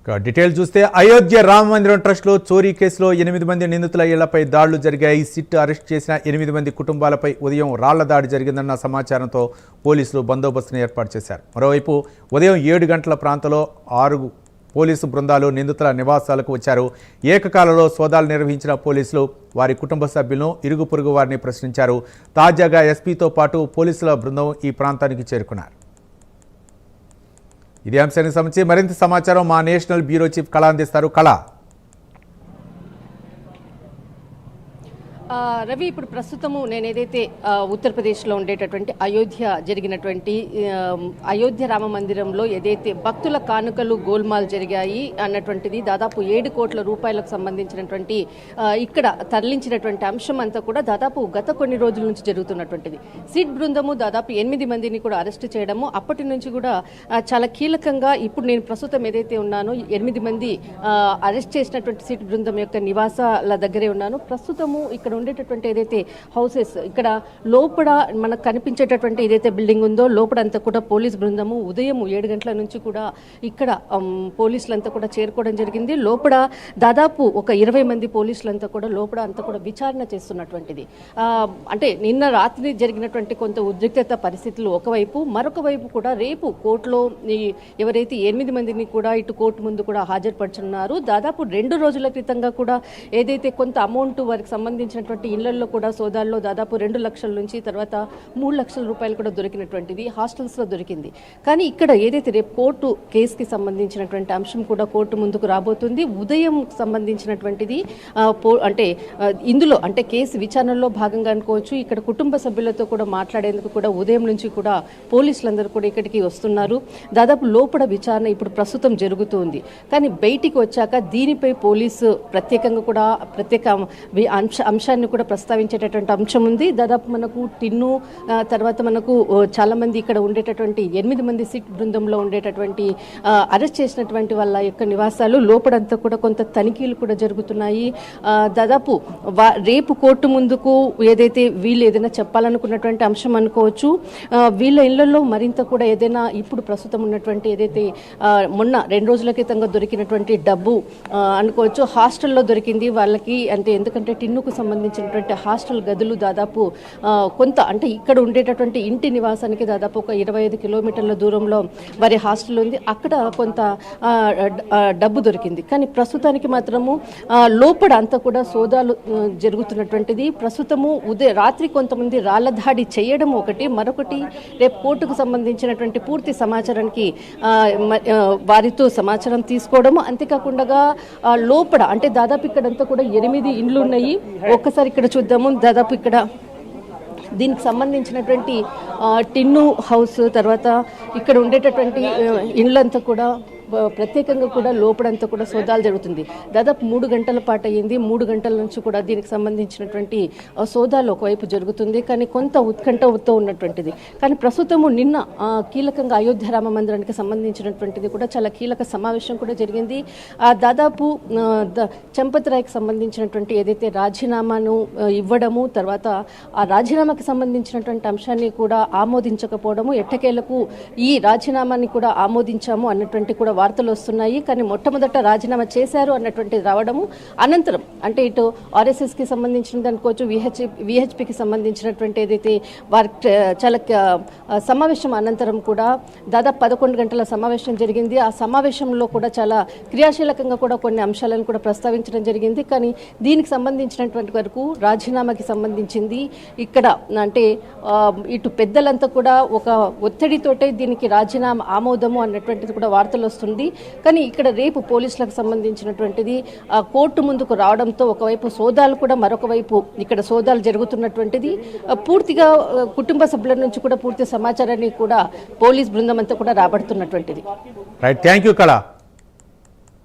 Detail చూస్తే అయోధ్య రామ మందిరం ట్రస్ట్లో చోరీ కేసులో 8 మంది నిందితుల ఇళ్లపై దాడులు జరిగాయి. సిట్ అరెస్ట్ చేసిన 8 మంది కుటుంబాలపై ఉదయం రాళ్ల దాడి జరిగిందన్న సమాచారంతో పోలీసులు బందోబస్తును ఏర్పాటు చేశారు. మరోవైపు ఉదయం 7 గంటల ప్రాంతంలో 6 పోలీసు బృందాలు నిందితుల నివాసాలకు వచ్చారు. ఏకకాలంలో సోదాలు నిర్వహించిన పోలీసులు వారి కుటుంబ సభ్యులను, ఇరుగు పొరుగు వారిని ప్రశ్నించారు. తాజాగా ఎస్పీతో పాటు పోలీసుల బృందం ఈ ప్రాంతానికి చేరుకున్నారు. ఇదే అంశానికి సంబంధించి మరింత సమాచారం మా నేషనల్ బ్యూరో చీఫ్ కళ అందిస్తారు. కళ, రవి, ఇప్పుడు ప్రస్తుతము నేను ఏదైతే ఉత్తరప్రదేశ్లో ఉండేటటువంటి అయోధ్య జరిగినటువంటి అయోధ్య రామ మందిరంలో ఏదైతే భక్తుల కానుకలు గోల్మాల్ జరిగాయి అన్నటువంటిది దాదాపు 7 కోట్ల రూపాయలకు సంబంధించినటువంటి ఇక్కడ తరలించినటువంటి అంశం అంతా కూడా దాదాపు గత కొన్ని రోజుల నుంచి జరుగుతున్నటువంటిది. సిట్ బృందము దాదాపు 8 మందిని కూడా అరెస్ట్ చేయడము అప్పటి నుంచి కూడా చాలా కీలకంగా ఇప్పుడు నేను ప్రస్తుతం ఏదైతే ఉన్నానో 8 మంది అరెస్ట్ చేసినటువంటి సిట్ బృందం యొక్క నివాసాల దగ్గరే ఉన్నాను. ప్రస్తుతము ఇక్కడ ఉండేటటువంటి ఏదైతే హౌసెస్ ఇక్కడ లోపల మనకు కనిపించేటటువంటి ఏదైతే బిల్డింగ్ ఉందో లోపల అంతా కూడా పోలీస్ బృందము ఉదయం 7 గంటల నుంచి కూడా ఇక్కడ పోలీసులంతా కూడా చేరుకోవడం జరిగింది. లోపల దాదాపు ఒక 20 మంది పోలీసులంతా కూడా లోపల అంతా కూడా విచారణ చేస్తున్నటువంటిది. అంటే నిన్న రాత్రి జరిగినటువంటి కొంత ఉద్రిక్తత పరిస్థితులు ఒకవైపు, మరొక వైపు కూడా రేపు కోర్టులో ఎవరైతే 8 మందిని కూడా ఇటు కోర్టు ముందు కూడా హాజరుపరచున్నారు. దాదాపు 2 రోజుల క్రితంగా కూడా ఏదైతే కొంత అమౌంట్ వారికి సంబంధించినటువంటి ఇళ్లలో కూడా సోదాల్లో దాదాపు 2 లక్షల నుంచి తర్వాత 3 లక్షల రూపాయలు కూడా దొరికినటువంటిది హాస్టల్స్లో దొరికింది. కానీ ఇక్కడ ఏదైతే రేపు కోర్టు కేసుకి సంబంధించినటువంటి అంశం కూడా కోర్టు ముందుకు రాబోతుంది. ఉదయం సంబంధించినటువంటిది అంటే ఇందులో అంటే కేసు విచారణలో భాగంగా అనుకోవచ్చు. ఇక్కడ కుటుంబ సభ్యులతో కూడా మాట్లాడేందుకు కూడా ఉదయం నుంచి కూడా పోలీసులందరూ కూడా ఇక్కడికి వస్తున్నారు. దాదాపు లోపల విచారణ ఇప్పుడు ప్రస్తుతం జరుగుతుంది. కానీ బయటికి వచ్చాక దీనిపై పోలీసు ప్రత్యేకంగా కూడా ప్రత్యేక అంశాన్ని కూడా ప్రస్తావించేటటువంటి అంశం ఉంది. దాదాపు మనకు టిన్ను తర్వాత మనకు చాలా మంది ఇక్కడ ఉండేటటువంటి 8 మంది సిట్ బృందంలో ఉండేటటువంటి అరెస్ట్ చేసినటువంటి వాళ్ళ యొక్క నివాసాలు లోపడంతా కూడా కొంత తనిఖీలు కూడా జరుగుతున్నాయి. దాదాపు రేపు కోర్టు ముందుకు ఏదైతే వీళ్ళు ఏదైనా చెప్పాలనుకున్నటువంటి అంశం అనుకోవచ్చు. వీళ్ళ ఇళ్లలో మరింత కూడా ఏదైనా ఇప్పుడు ప్రస్తుతం ఉన్నటువంటి ఏదైతే మొన్న 2 రోజుల క్రితంగా దొరికినటువంటి డబ్బు అనుకోవచ్చు హాస్టల్లో దొరికింది వాళ్ళకి. అంటే ఎందుకంటే టిన్నుకు సంబంధించినటువంటి హాస్టల్ గదులు దాదాపు కొంత అంటే ఇక్కడ ఉండేటటువంటి ఇంటి నివాసానికి దాదాపు ఒక 25 కిలోమీటర్ల దూరంలో వారి హాస్టల్ ఉంది. అక్కడ కొంత డబ్బు దొరికింది. కానీ ప్రస్తుతానికి మాత్రము లోపల అంతా కూడా సోదాలు జరుగుతున్నటువంటిది. ప్రస్తుతము రాత్రి కొంతమంది రాళ్ల దాడి చేయడం ఒకటి, మరొకటి రేపు కోర్టుకు సంబంధించినటువంటి పూర్తి సమాచారానికి వారితో సమాచారం తీసుకోవడము. అంతేకాకుండా లోపల అంటే దాదాపు ఇక్కడంతా కూడా 8 ఇండ్లు ఉన్నాయి. ఒక్కసారి ఇక్కడ చూద్దాము. దాదాపు ఇక్కడ దీనికి సంబంధించినటువంటి టిన్ను హౌస్ తర్వాత ఇక్కడ ఉండేటటువంటి ఇండ్లంతా కూడా ప్రత్యేకంగా కూడా లోపడంతా కూడా సోదాలు జరుగుతుంది. దాదాపు 3 గంటల పాటు అయ్యింది. 3 గంటల నుంచి కూడా దీనికి సంబంధించినటువంటి సోదాలు ఒకవైపు జరుగుతుంది. కానీ కొంత ఉత్కంఠతో ఉన్నటువంటిది. కానీ ప్రస్తుతము నిన్న కీలకంగా అయోధ్య రామ మందిరానికి సంబంధించినటువంటిది కూడా చాలా కీలక సమావేశం కూడా జరిగింది. దాదాపు చంపత్ రాయ్కి సంబంధించినటువంటి ఏదైతే రాజీనామాను ఇవ్వడము తర్వాత ఆ రాజీనామాకి సంబంధించినటువంటి అంశాన్ని కూడా ఆమోదించకపోవడము, ఎట్టకేలకు ఈ రాజీనామాని కూడా ఆమోదించాము అన్నటువంటి కూడా వార్తలు వస్తున్నాయి. కానీ మొట్టమొదట రాజీనామా చేశారు అన్నటువంటిది రావడము అనంతరం అంటే ఇటు ఆర్ఎస్ఎస్కి సంబంధించినది అనుకోవచ్చు, విహెచ్పికి సంబంధించినటువంటి ఏదైతే వారి చాలా సమావేశం అనంతరం కూడా దాదాపు 11 గంటల సమావేశం జరిగింది. ఆ సమావేశంలో కూడా చాలా క్రియాశీలకంగా కూడా కొన్ని అంశాలను కూడా ప్రస్తావించడం జరిగింది. కానీ దీనికి సంబంధించినటువంటి వరకు రాజీనామాకి సంబంధించింది ఇక్కడ అంటే ఇటు పెద్దలంతా కూడా ఒక ఒత్తిడితోటే దీనికి రాజీనామా ఆమోదము అన్నటువంటిది కూడా వార్తలు వస్తుంది. కానీ ఇక్కడ రేపు పోలీసులకు సంబంధించినటువంటిది కోర్టు ముందుకు రావడంతో ఒకవైపు సోదాలు కూడా మరొక వైపు ఇక్కడ సోదాలు జరుగుతున్నటువంటిది పూర్తిగా కుటుంబ సభ్యుల నుంచి కూడా పూర్తి సమాచారాన్ని కూడా పోలీస్ బృందం అంతా కూడా రాబడుతున్నటువంటిది. రైట్, థ్యాంక్ యూ కళ.